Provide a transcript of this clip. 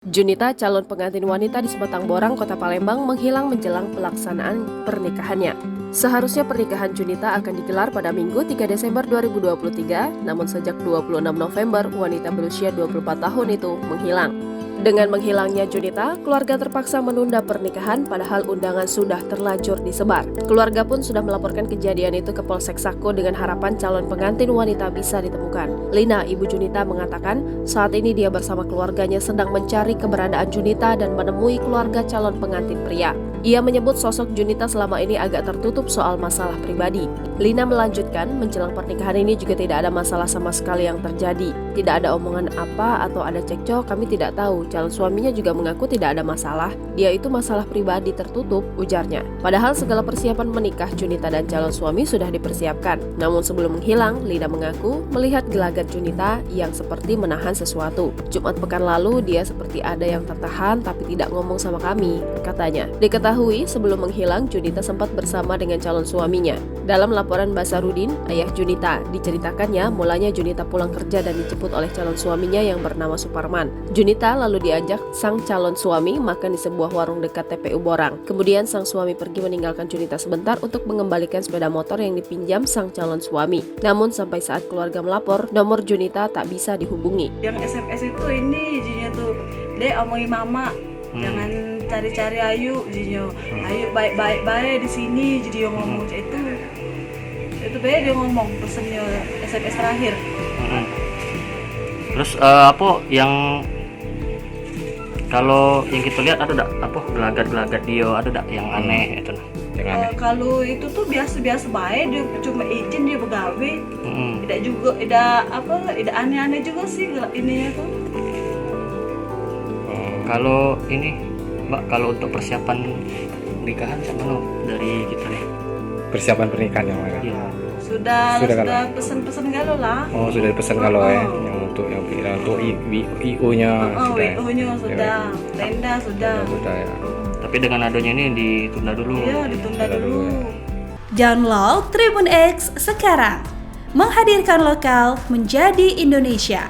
Junita, calon pengantin wanita di Sebatang Borang, Kota Palembang, menghilang menjelang pelaksanaan pernikahannya. Seharusnya pernikahan Junita akan digelar pada Minggu 3 Desember 2023, namun sejak 26 November, wanita berusia 24 tahun itu menghilang. Dengan menghilangnya Junita, keluarga terpaksa menunda pernikahan padahal undangan sudah terlanjur disebar. Keluarga pun sudah melaporkan kejadian itu ke Polsek Sako dengan harapan calon pengantin wanita bisa ditemukan. Lina, ibu Junita, mengatakan saat ini dia bersama keluarganya sedang mencari keberadaan Junita dan menemui keluarga calon pengantin pria. Ia menyebut sosok Junita selama ini agak tertutup soal masalah pribadi. Lina melanjutkan, menjelang pernikahan ini juga tidak ada masalah sama sekali yang terjadi. Tidak ada omongan apa atau ada cekcok, kami tidak tahu. Calon suaminya juga mengaku tidak ada masalah. Dia itu masalah pribadi tertutup, ujarnya. Padahal segala persiapan menikah Junita dan calon suami sudah dipersiapkan. Namun sebelum menghilang, Lina mengaku melihat gelagat Junita yang seperti menahan sesuatu. Jumat pekan lalu, dia seperti ada yang tertahan tapi tidak ngomong sama kami, katanya. Diketahui sebelum menghilang, Junita sempat bersama dengan calon suaminya. Dalam laporan Basarudin, ayah Junita, diceritakannya mulanya Junita pulang kerja dan dijemput oleh calon suaminya yang bernama Suparman. Junita lalu diajak sang calon suami makan di sebuah warung dekat TPU Borang. Kemudian sang suami pergi meninggalkan Junita sebentar untuk mengembalikan sepeda motor yang dipinjam sang calon suami. Namun sampai saat keluarga melapor, nomor Junita tak bisa dihubungi. Yang SMS itu ini izinnya tuh, Dek omongin mama, jangan cari-cari Ayu, izinnya. Ayu baik-baik di sini, jadi yang ngomong itu baik dia ngomong pesennya SMS terakhir. Terus apa yang kalau yang kita lihat ada apa gelagat dia ada yang aneh itu yang aneh. Kalau itu tuh biasa-biasa baik, dia cuma izin dia begawe. Tidak aneh-aneh juga sih ininya tuh. Kalau ini Mbak, kalau untuk persiapan pernikahan sama dari kita nih. Persiapan pernikahan yang mana? Iya. Sudah pesan-pesan galau lah. Oh, sudah dipesan kalau yang untuk IO-nya IO-nya sudah. Tenda sudah. Sudah ya. Tapi dengan adanya ini ditunda dulu. Iya, ditunda dulu. Download Tribun X sekarang. Menghadirkan lokal menjadi Indonesia.